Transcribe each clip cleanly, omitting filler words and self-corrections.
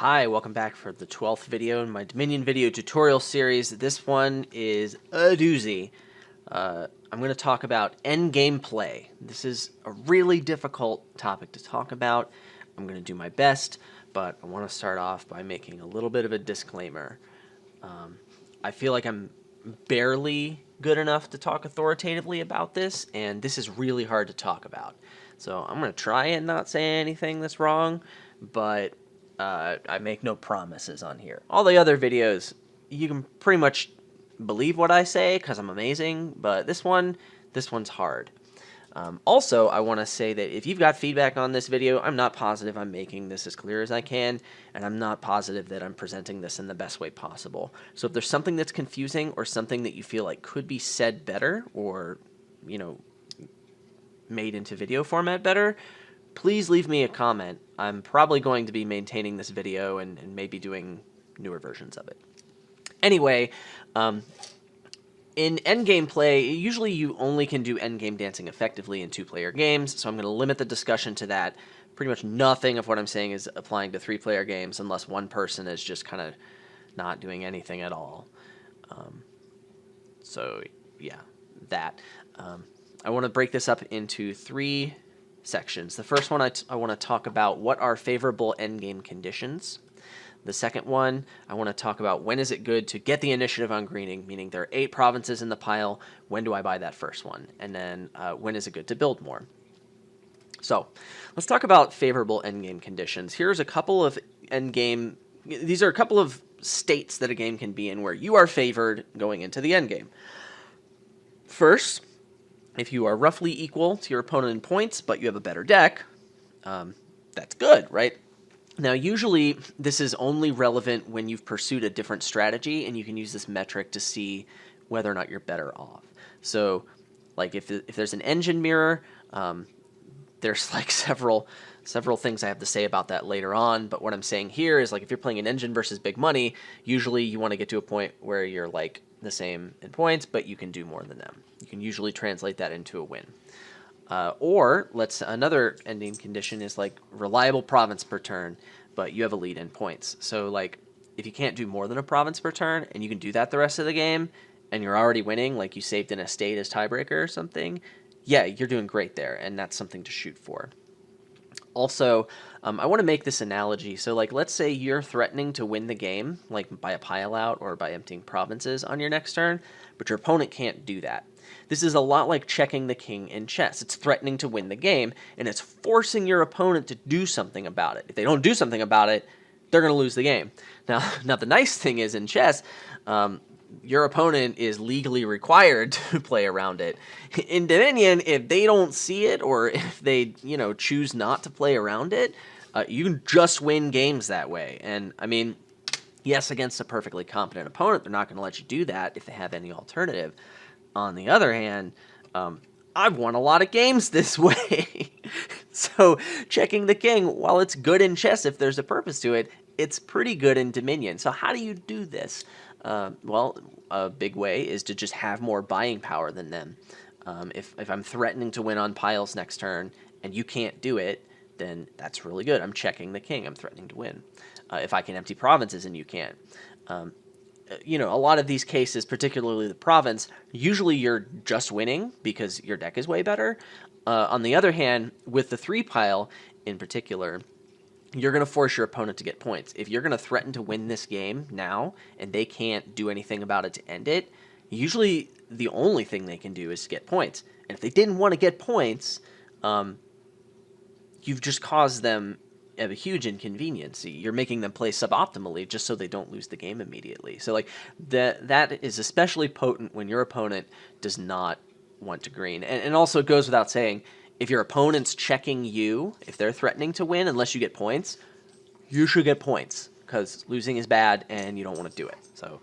Hi, welcome back for the 12th video in my Dominion video tutorial series. This one is a doozy. I'm going to talk endgame gameplay. This is a really difficult topic to talk about. I'm going to do my best, but I want to start off by making a little bit of a disclaimer. I feel like I'm barely good enough to talk authoritatively about this, and this is really hard to talk about. So I'm going to try and not say anything that's wrong, but I make no promises on here. All the other videos, you can pretty much believe what I say because I'm amazing, but this one's hard. Also, I want to say that if you've got feedback on this video, I'm not positive I'm making this as clear as I can, and I'm not positive that I'm presenting this in the best way possible. So if there's something that's confusing or something that you feel like could be said better or, made into video format better, please leave me a comment. I'm probably going to be maintaining this video and maybe doing newer versions of it. Anyway, in endgame play, usually you only can do endgame dancing effectively in two-player games, so I'm going to limit the discussion to that. Pretty much nothing of what I'm saying is applying to three-player games unless one person is just kind of not doing anything at all. So, yeah, that. I want to break this up into three sections. The first one, I want to talk about what are favorable endgame conditions. The second one, I want to talk about when is it good to get the initiative on greening, meaning there are 8 provinces in the pile, when do I buy that first one? And then when is it good to build more? So let's talk about favorable endgame conditions. Here's a couple of these are a couple of states that a game can be in where you are favored going into the endgame. First, if you are roughly equal to your opponent in points, but you have a better deck, that's good, right? Now, usually, this is only relevant when you've pursued a different strategy, and you can use this metric to see whether or not you're better off. So, like, if there's an engine mirror, there's, like, several things I have to say about that later on, but what I'm saying here is, like, if you're playing an engine versus big money, usually you want to get to a point where you're, like, the same in points, but you can do more than them. You can usually translate that into a win. Or another ending condition is like reliable province per turn, but you have a lead in points. So like if you can't do more than a province per turn and you can do that the rest of the game and you're already winning, like you saved an estate as tiebreaker or something, yeah, you're doing great there, and that's something to shoot for. Also, I want to make this analogy. So like let's say you're threatening to win the game, like by a pile out or by emptying provinces on your next turn, but your opponent can't do that. This is a lot like checking the king in chess. It's threatening to win the game, and it's forcing your opponent to do something about it. If they don't do something about it, they're going to lose the game. Now the nice thing is in chess, your opponent is legally required to play around it. In Dominion, if they don't see it or if they, choose not to play around it, you can just win games that way. And, I mean, yes, against a perfectly competent opponent, they're not going to let you do that if they have any alternative. On the other hand, I've won a lot of games this way. So checking the king, while it's good in chess if there's a purpose to it, it's pretty good in Dominion. So how do you do this? Well, a big way is to just have more buying power than them. If I'm threatening to win on piles next turn and you can't do it, then that's really good. I'm checking the king. I'm threatening to win. If I can empty provinces and you can't. A lot of these cases, particularly the province, usually you're just winning because your deck is way better. On the other hand, with the 3 pile in particular, you're going to force your opponent to get points. If you're going to threaten to win this game now and they can't do anything about it to end it, usually the only thing they can do is get points. And if they didn't want to get points, you've just caused them a huge inconvenience. You're making them play suboptimally just so they don't lose the game immediately. So like that is especially potent when your opponent does not want to green. And also it goes without saying, if your opponent's checking you, if they're threatening to win unless you get points, you should get points because losing is bad and you don't want to do it. So,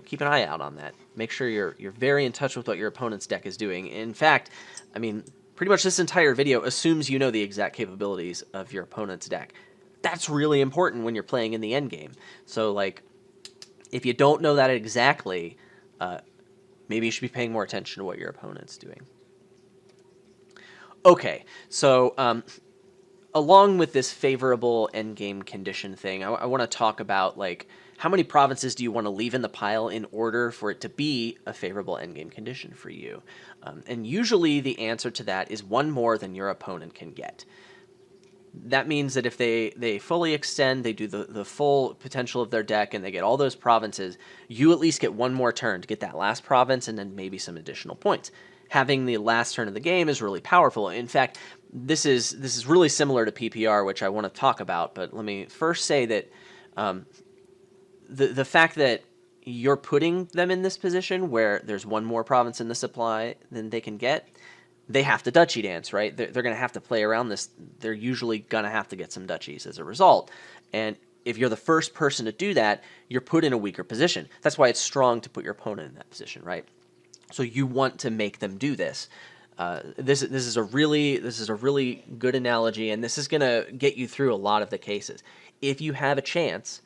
keep an eye out on that. Make sure you're very in touch with what your opponent's deck is doing. In fact, I mean, pretty much this entire video assumes you know the exact capabilities of your opponent's deck. That's really important when you're playing in the endgame. So, like, if you don't know that exactly, maybe you should be paying more attention to what your opponent's doing. Okay, so along with this favorable endgame condition thing, I want to talk about like how many provinces do you want to leave in the pile in order for it to be a favorable endgame condition for you? And usually the answer to that is one more than your opponent can get. That means that if they fully extend, they do the full potential of their deck, and they get all those provinces, you at least get one more turn to get that last province and then maybe some additional points. Having the last turn of the game is really powerful. In fact, this is really similar to PPR, which I want to talk about, but let me first say that the fact that you're putting them in this position where there's one more province in the supply than they can get, they have to duchy dance, right? They're going to have to play around this. They're usually going to have to get some duchies as a result. And if you're the first person to do that, you're put in a weaker position. That's why it's strong to put your opponent in that position, right? So you want to make them do this. This is a really good analogy, and this is going to get you through a lot of the cases. If you have a chance,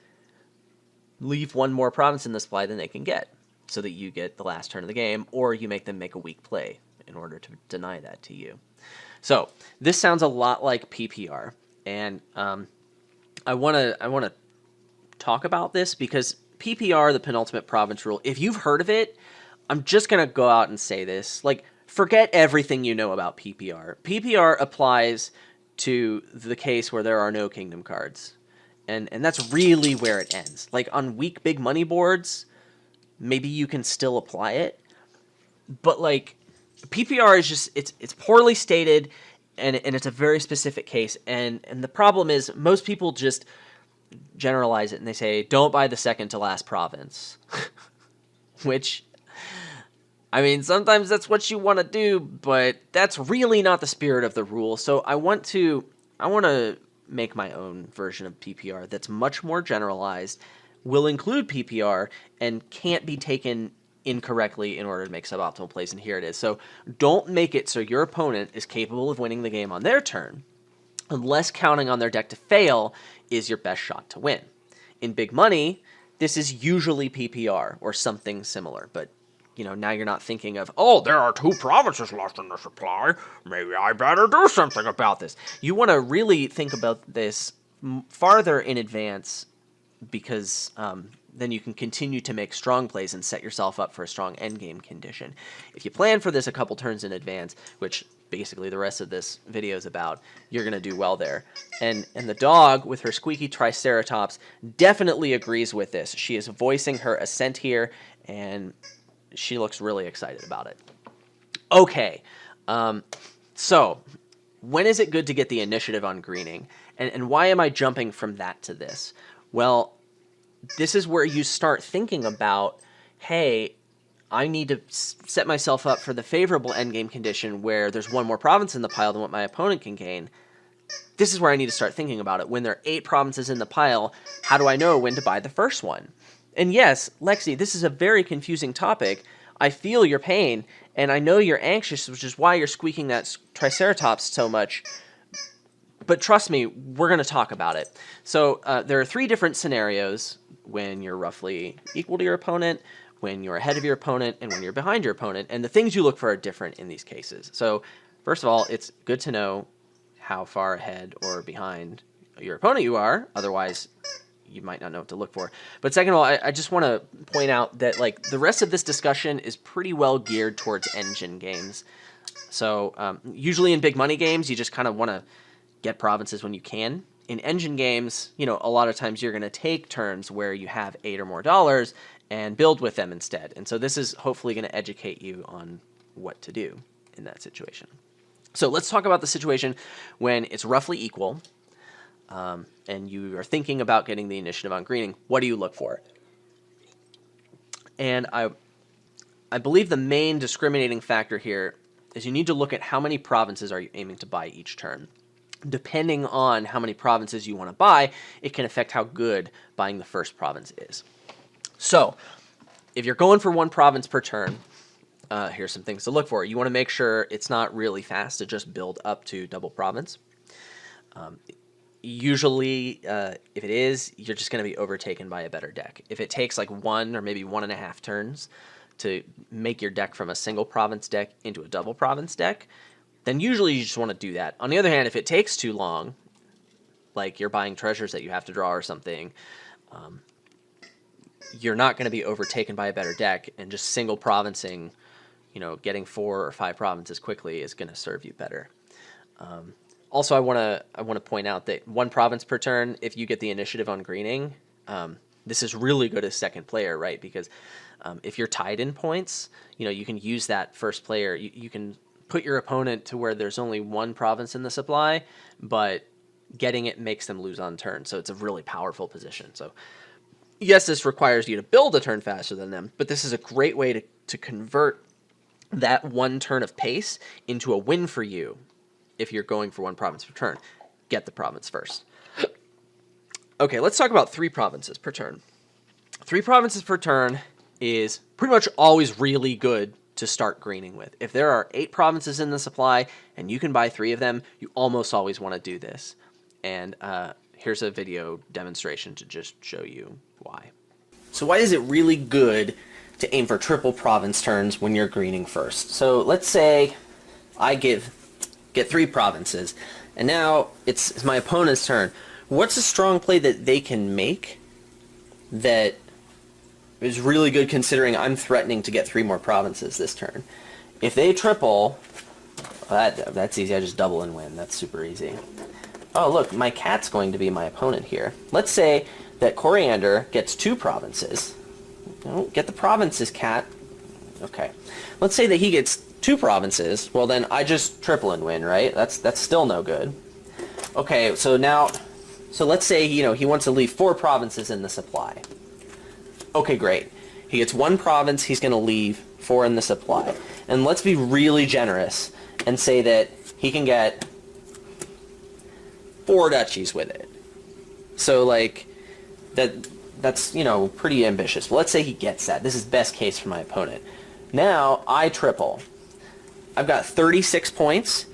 leave one more province in the supply than they can get, so that you get the last turn of the game, or you make them make a weak play in order to deny that to you. So this sounds a lot like PPR, and I want to talk about this because PPR, the penultimate province rule, if you've heard of it, I'm just going to go out and say this. Like, forget everything you know about PPR. PPR applies to the case where there are no kingdom cards. And that's really where it ends. Like, on weak big money boards, maybe you can still apply it. But, like, PPR is just, it's poorly stated, and it's a very specific case. And the problem is, most people just generalize it, and they say, don't buy the second to last province. Which, I mean, sometimes that's what you want to do, but that's really not the spirit of the rule. So I want to make my own version of PPR that's much more generalized, will include PPR, and can't be taken incorrectly in order to make suboptimal plays, and here it is. So don't make it so your opponent is capable of winning the game on their turn, unless counting on their deck to fail is your best shot to win. In big money, this is usually PPR or something similar, but you know, now you're not thinking of, oh, there are 2 provinces left in the supply, maybe I better do something about this. You want to really think about this farther in advance, because then you can continue to make strong plays and set yourself up for a strong endgame condition. If you plan for this a couple turns in advance, which basically the rest of this video is about, you're going to do well there. And the dog, with her squeaky triceratops, definitely agrees with this. She is voicing her assent here, and she looks really excited about it. Okay, so when is it good to get the initiative on greening? And why am I jumping from that to this? Well, this is where you start thinking about, hey, I need to set myself up for the favorable endgame condition where there's one more province in the pile than what my opponent can gain. This is where I need to start thinking about it. When there are 8 provinces in the pile, how do I know when to buy the first one? And yes, Lexi, this is a very confusing topic. I feel your pain, and I know you're anxious, which is why you're squeaking that Triceratops so much. But trust me, we're going to talk about it. So there are 3 different scenarios when you're roughly equal to your opponent, when you're ahead of your opponent, and when you're behind your opponent. And the things you look for are different in these cases. So first of all, it's good to know how far ahead or behind your opponent you are. Otherwise, you might not know what to look for. But second of all, I just want to point out that like the rest of this discussion is pretty well geared towards engine games. So usually in big money games, you just kind of want to get provinces when you can. In engine games, you know, a lot of times you're going to take turns where you have $8 or more and build with them instead. And so this is hopefully going to educate you on what to do in that situation. So let's talk about the situation when it's roughly equal, and you are thinking about getting the initiative on greening. What do you look for? And I believe the main discriminating factor here is you need to look at how many provinces are you aiming to buy each turn. Depending on how many provinces you want to buy, it can affect how good buying the first province is. So if you're going for 1 province per turn, here's some things to look for. You want to make sure it's not really fast to just build up to double province. Usually, if it is, you're just going to be overtaken by a better deck. If it takes like 1 or maybe 1.5 turns to make your deck from a single province deck into a double province deck, then usually you just want to do that. On the other hand, if it takes too long, like you're buying treasures that you have to draw or something, you're not going to be overtaken by a better deck, and just single provincing, getting 4 or 5 provinces quickly is going to serve you better. Also, I want to point out that 1 province per turn, if you get the initiative on greening, this is really good as second player, right? Because if you're tied in points, you can use that first player. You can put your opponent to where there's only 1 province in the supply, but getting it makes them lose on turn. So it's a really powerful position. So yes, this requires you to build a turn faster than them, but this is a great way to convert that 1 turn of pace into a win for you if you're going for 1 province per turn. Get the province first. Okay, let's talk about 3 provinces per turn. 3 provinces per turn is pretty much always really good to start greening with. If there are 8 provinces in the supply and you can buy 3 of them, you almost always want to do this. And here's a video demonstration to just show you why. So why is it really good to aim for triple province turns when you're greening first? So let's say I get 3 provinces, and now it's my opponent's turn. What's a strong play that they can make that is really good considering I'm threatening to get 3 more provinces this turn? If they triple, that's easy. I just double and win. That's super easy. Oh, look, my cat's going to be my opponent here. Let's say that Coriander gets 2 provinces. Get the provinces, cat. Okay. Let's say that he gets 2 provinces. Well, then I just triple and win, right? That's still no good. Okay, so let's say, he wants to leave 4 provinces in the supply. Okay, great. He gets 1 province, he's going to leave 4 in the supply. And let's be really generous and say that he can get 4 duchies with it. So, that's, pretty ambitious. Well, let's say he gets that. This is best case for my opponent. Now, I triple. I've got 36 points,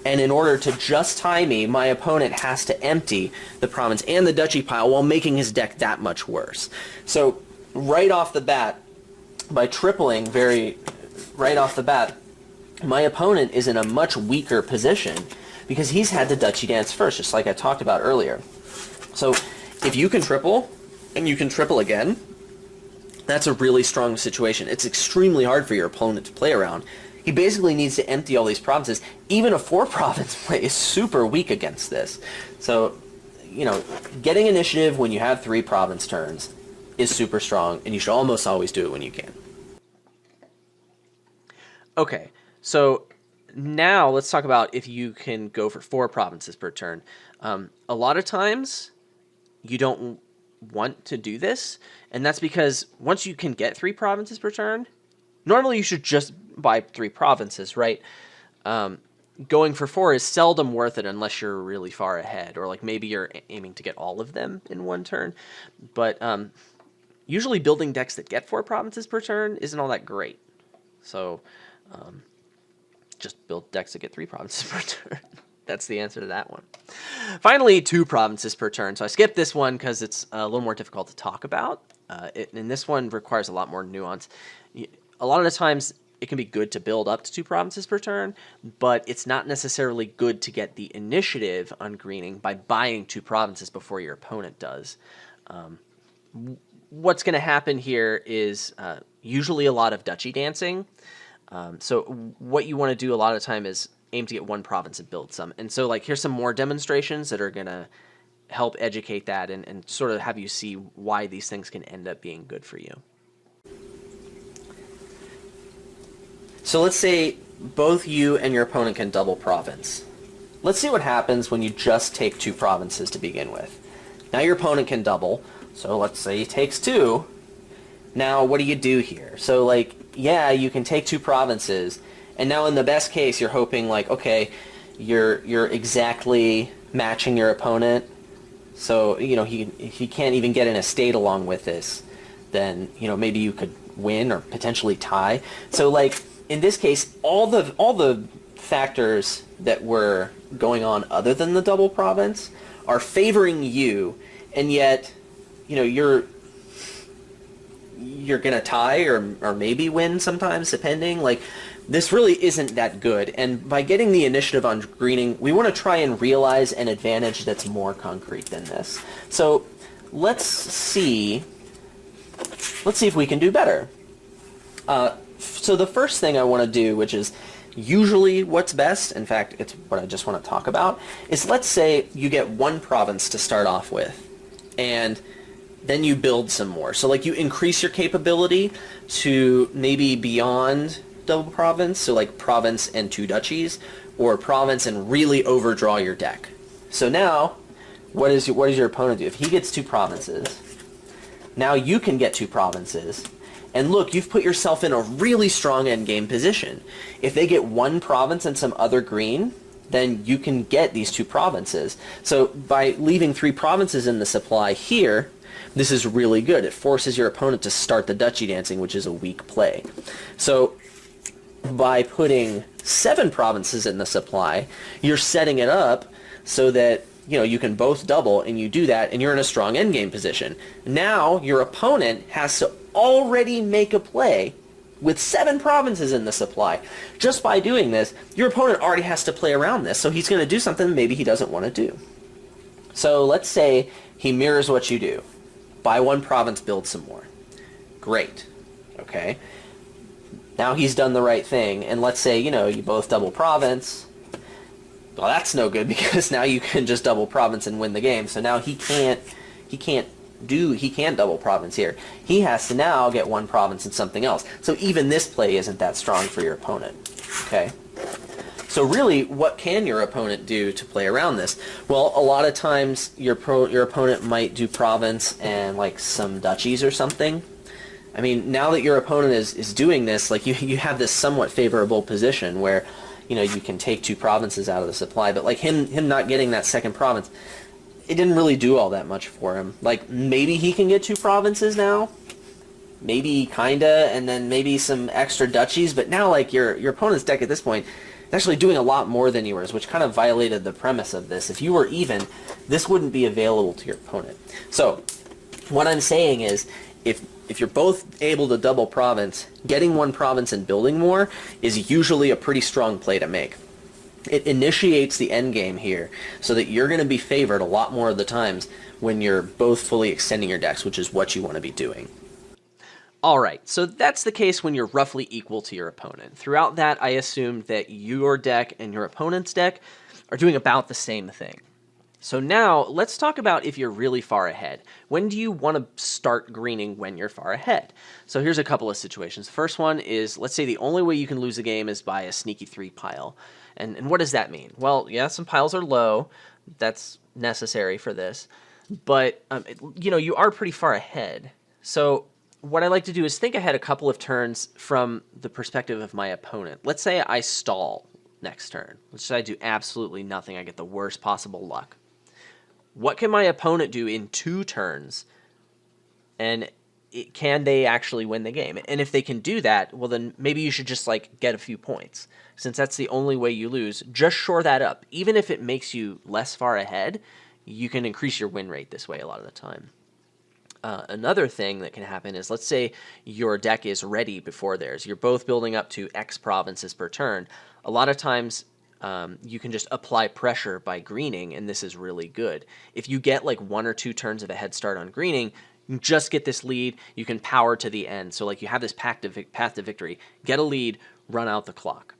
and in order to just tie me, my opponent has to empty the province and the duchy pile while making his deck that much worse. So, right off the bat, by tripling right off the bat, my opponent is in a much weaker position because he's had the duchy dance first, just like I talked about earlier. So if you can triple, and you can triple again, that's a really strong situation. It's extremely hard for your opponent to play around. He basically needs to empty all these provinces. Even a 4-province play is super weak against this. So, getting initiative when you have 3 province turns is super strong, and you should almost always do it when you can. Okay, so now let's talk about if you can go for 4 provinces per turn. A lot of times you don't want to do this, and that's because once you can get 3 provinces per turn, normally you should just buy 3 provinces, right? Going for 4 is seldom worth it unless you're really far ahead, or maybe you're aiming to get all of them in 1 turn. But usually building decks that get 4 provinces per turn isn't all that great. So just build decks that get 3 provinces per turn. That's the answer to that one. Finally, 2 provinces per turn. So I skipped this one because it's a little more difficult to talk about. And this one requires a lot more nuance. A lot of the times it can be good to build up to 2 provinces per turn, but it's not necessarily good to get the initiative on greening by buying 2 provinces before your opponent does. What's going to happen here is usually a lot of duchy dancing. So what you want to do a lot of the time is aim to get 1 province and build some. And so here's some more demonstrations that are going to help educate that and sort of have you see why these things can end up being good for you. So let's say both you and your opponent can double province. Let's see what happens when you just take 2 provinces to begin with. Now your opponent can double, so let's say he takes 2. Now what do you do here? So yeah, you can take 2 provinces, and now in the best case you're hoping okay, you're exactly matching your opponent. So, if he can't even get an estate along with this, then, maybe you could win or potentially tie. So in this case, all the factors that were going on other than the double province are favoring you, and yet, you're going to tie or maybe win sometimes, depending. this really isn't that good. And by getting the initiative on greening, we want to try and realize an advantage that's more concrete than this. So let's see if we can do better. So the first thing I want to do, which is usually what's best, in fact, it's what I just want to talk about, is let's say you get one province to start off with, and then you build some more. So like you increase your capability to maybe beyond double province, so like province and 2 duchies, or province and really overdraw your deck. So now, what does your opponent do? If he gets 2 provinces, now you can get 2 provinces. And look, you've put yourself in a really strong endgame position. If they get 1 province and some other green, then you can get these 2 provinces. So by leaving 3 provinces in the supply here, this is really good. It forces your opponent to start the duchy dancing, which is a weak play. So by putting 7 provinces in the supply, you're setting it up so that you can both double, and you do that, and you're in a strong endgame position. Now your opponent has to already make a play with 7 provinces in the supply. Just by doing this, your opponent already has to play around this, so he's going to do something maybe he doesn't want to do. So let's say he mirrors what you do. Buy 1 province, build some more. Great. Okay. Now he's done the right thing, and let's say, you both double province. Well, that's no good, because now you can just double province and win the game. So now he can't double province here. He has to now get 1 province and something else. So even this play isn't that strong for your opponent. Okay? So really, what can your opponent do to play around this? Well, a lot of times your opponent might do province and like some duchies or something. I mean, now that your opponent is doing this, like you have this somewhat favorable position where you can take 2 provinces out of the supply, but like him not getting that 2nd province, it didn't really do all that much for him. Like maybe he can get 2 provinces now, maybe kinda, and then maybe some extra duchies, but now like your opponent's deck at this point is actually doing a lot more than yours, which kind of violated the premise of this. If you were even, this wouldn't be available to your opponent. So what I'm saying is, if you're both able to double province, getting 1 province and building more is usually a pretty strong play to make. It initiates the end game here, so that you're going to be favored a lot more of the times when you're both fully extending your decks, which is what you want to be doing. Alright, so that's the case when you're roughly equal to your opponent. Throughout that, I assumed that your deck and your opponent's deck are doing about the same thing. So now, let's talk about if you're really far ahead. When do you want to start greening when you're far ahead? So here's a couple of situations. The first one is, let's say the only way you can lose a game is by a sneaky 3 pile. And what does that mean? Well, yeah, some piles are low. That's necessary for this. But, you are pretty far ahead. So what I like to do is think ahead a couple of turns from the perspective of my opponent. Let's say I stall next turn. Let's say I do absolutely nothing. I get the worst possible luck. What can my opponent do in 2 turns, and can they actually win the game? And if they can do that, well then maybe you should just get a few points. Since that's the only way you lose, just shore that up. Even if it makes you less far ahead, you can increase your win rate this way a lot of the time. Another thing that can happen is, let's say your deck is ready before theirs. You're both building up to X provinces per turn. A lot of times you can just apply pressure by greening, and this is really good. If you get 1 or 2 turns of a head start on greening, you just get this lead, you can power to the end. So you have this path to victory. Get a lead, run out the clock.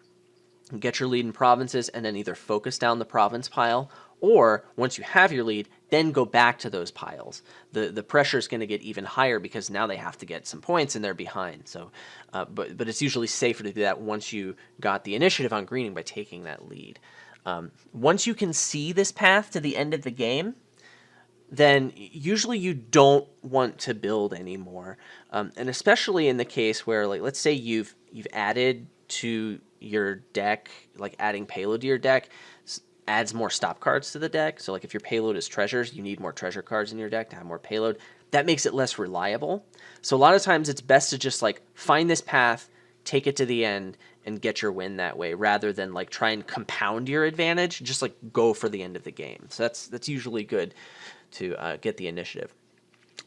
Get your lead in provinces, and then either focus down the province pile, or once you have your lead, then go back to those piles. The pressure is going to get even higher because now they have to get some points and they're behind. So, but it's usually safer to do that once you got the initiative on greening by taking that lead. Once you can see this path to the end of the game, then usually you don't want to build anymore. And especially in the case where, let's say you've added to your deck, adding payload to your deck adds more stop cards to the deck. So if your payload is treasures, you need more treasure cards in your deck to have more payload. That makes it less reliable. So a lot of times it's best to just find this path, take it to the end, and get your win that way, rather than try and compound your advantage. Just go for the end of the game. So that's usually good to get the initiative.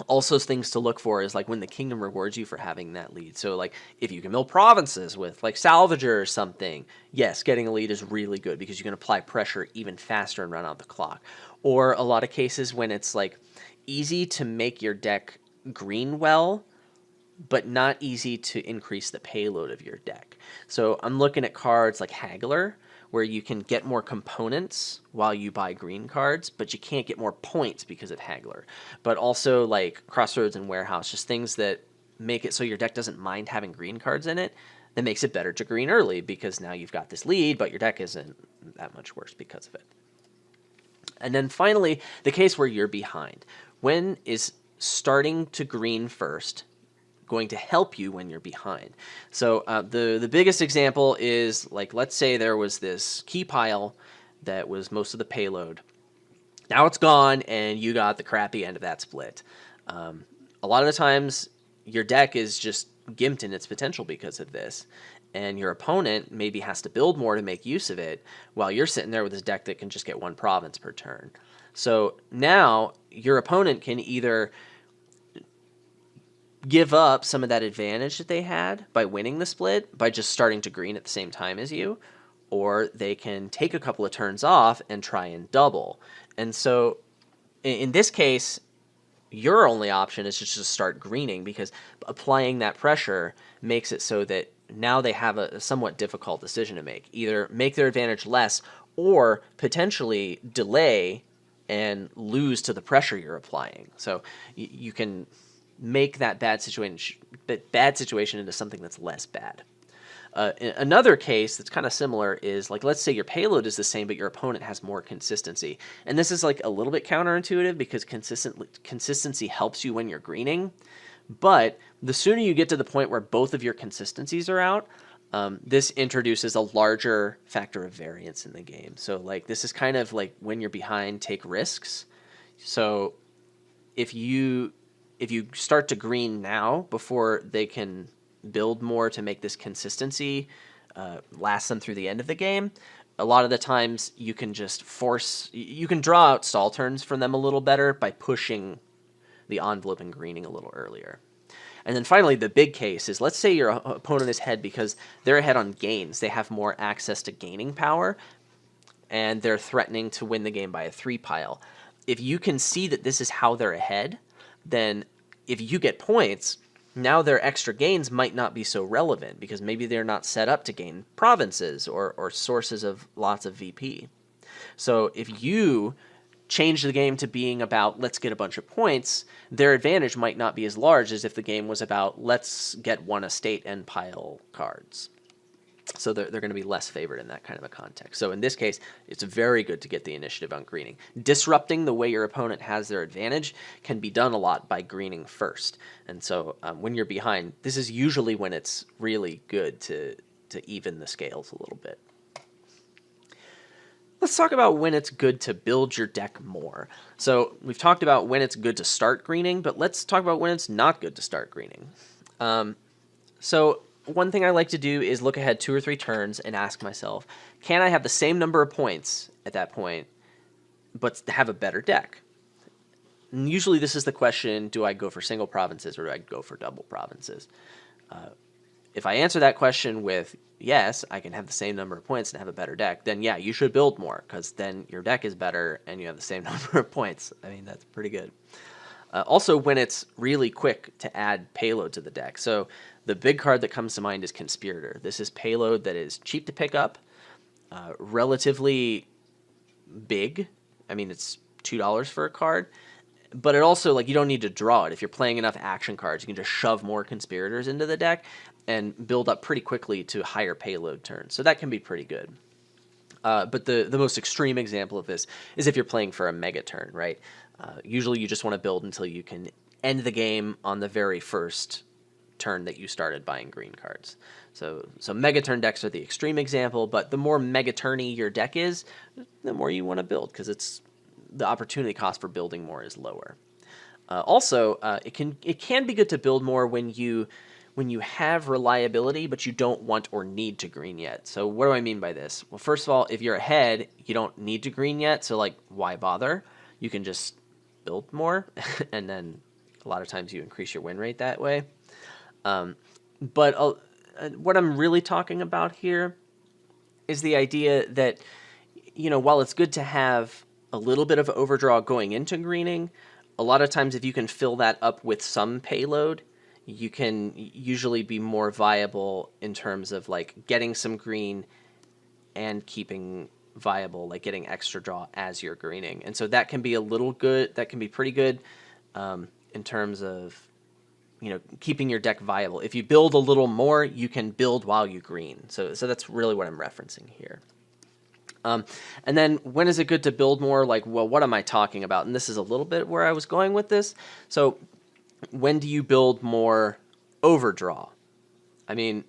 Also, things to look for is like when the kingdom rewards you for having that lead. So like if you can mill provinces with like salvager or something, yes, getting a lead is really good because you can apply pressure even faster and run out the clock. Or a lot of cases when it's like easy to make your deck green well, but not easy to increase the payload of your deck. So I'm looking at cards like Haggler, where you can get more components while you buy green cards, but you can't get more points because of Haggler. But also like Crossroads and Warehouse, just things that make it so your deck doesn't mind having green cards in it, that makes it better to green early because now you've got this lead, but your deck isn't that much worse because of it. And then finally, the case where you're behind. When is starting to green first going to help you when you're behind? So the biggest example is like, let's say there was this key pile that was most of the payload. Now it's gone and you got the crappy end of that split. A lot of the times your deck is just gimped in its potential because of this, and your opponent maybe has to build more to make use of it while you're sitting there with this deck that can just get one province per turn. So now your opponent can either give up some of that advantage that they had by winning the split by just starting to green at the same time as you, or they can take a couple of turns off and try and double. And so in this case, your only option is just to start greening because applying that pressure makes it so that now they have a somewhat difficult decision to make. Either make their advantage less or potentially delay and lose to the pressure you're applying. So you can make that bad situation into something that's less bad. Another case that's kind of similar is like, let's say your payload is the same, but your opponent has more consistency. And this is like a little bit counterintuitive because consistency helps you when you're greening. But the sooner you get to the point where both of your consistencies are out, this introduces a larger factor of variance in the game. So like this is kind of like when you're behind, take risks. So if you start to green now before they can build more to make this consistency last them through the end of the game, a lot of the times you can just you can draw out stall turns from them a little better by pushing the envelope and greening a little earlier. And then finally, the big case is, let's say your opponent is ahead because they're ahead on gains. They have more access to gaining power, and they're threatening to win the game by a 3 pile. If you can see that this is how they're ahead, then if you get points, now their extra gains might not be so relevant because maybe they're not set up to gain provinces or sources of lots of VP. So if you change the game to being about let's get a bunch of points, their advantage might not be as large as if the game was about let's get one estate and pile cards. So they're going to be less favored in that kind of a context. So in this case, it's very good to get the initiative on greening. Disrupting the way your opponent has their advantage can be done a lot by greening first. And so when you're behind, this is usually when it's really good to even the scales a little bit. Let's talk about when it's good to build your deck more. So we've talked about when it's good to start greening, but let's talk about when it's not good to start greening. So one thing I like to do is look ahead 2 or 3 turns and ask myself, can I have the same number of points at that point, but have a better deck? And usually this is the question, do I go for single provinces or do I go for double provinces? If I answer that question with yes, I can have the same number of points and have a better deck, then yeah, you should build more because then your deck is better and you have the same number of points. I mean, that's pretty good. Also, when it's really quick to add payload to the deck. So the big card that comes to mind is Conspirator. This is payload that is cheap to pick up, relatively big. I mean, it's $2 for a card. But it also, like, you don't need to draw it. If you're playing enough action cards, you can just shove more Conspirators into the deck and build up pretty quickly to higher payload turns. So that can be pretty good. But the most extreme example of this is if you're playing for a mega turn, right? Usually you just want to build until you can end the game on the very first turn that you started buying green cards. So mega turn decks are the extreme example, but the more mega turny your deck is, the more you want to build because the opportunity cost for building more is lower. Also, it can be good to build more when you have reliability, but you don't want or need to green yet. So what do I mean by this? Well, first of all, if you're ahead, you don't need to green yet. So like, why bother? You can just build more and then A lot of times you increase your win rate that way. But what I'm really talking about here is the idea that, while it's good to have a little bit of overdraw going into greening, a lot of times if you can fill that up with some payload, you can usually be more viable in terms of like getting some green and keeping viable, like getting extra draw as you're greening. And so that can be that can be pretty good in terms of, keeping your deck viable. If you build a little more, you can build while you green. So that's really what I'm referencing here. And then when is it good to build more? Like, well, what am I talking about? And this is a little bit where I was going with this. So when do you build more overdraw? I mean,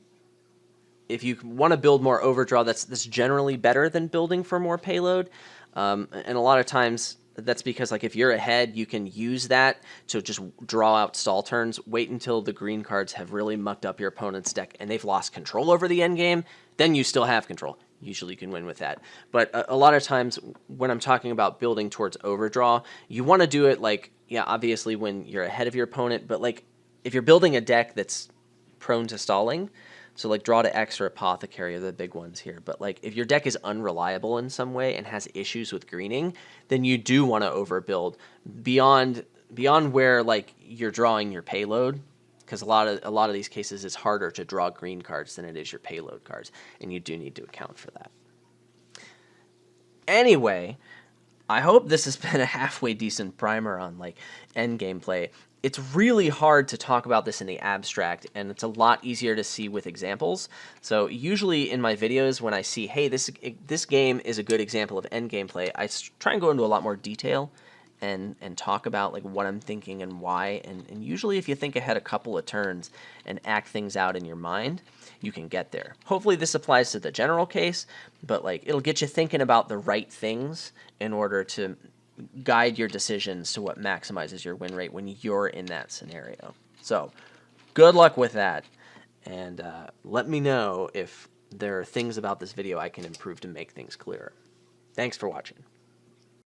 if you want to build more overdraw, that's generally better than building for more payload. And a lot of times that's because, like, if you're ahead, you can use that to just draw out stall turns, wait until the green cards have really mucked up your opponent's deck and they've lost control over the end game, then you still have control. Usually you can win with that. But a lot of times when I'm talking about building towards overdraw, you want to do it, like, yeah, obviously when you're ahead of your opponent, but like if you're building a deck that's prone to stalling, so like Draw to X or Apothecary are the big ones here. But like if your deck is unreliable in some way and has issues with greening, then you do want to overbuild beyond where like you're drawing your payload, because a lot of these cases it's harder to draw green cards than it is your payload cards, and you do need to account for that. Anyway, I hope this has been a halfway decent primer on like end gameplay. It's really hard to talk about this in the abstract, and it's a lot easier to see with examples. So usually in my videos, when I see, hey, this game is a good example of end gameplay, I try and go into a lot more detail and talk about like what I'm thinking and why. And usually if you think ahead a couple of turns and act things out in your mind, you can get there. Hopefully this applies to the general case, but like it'll get you thinking about the right things in order to guide your decisions to what maximizes your win rate when you're in that scenario. So good luck with that, and let me know if there are things about this video I can improve to make things clearer. Thanks for watching.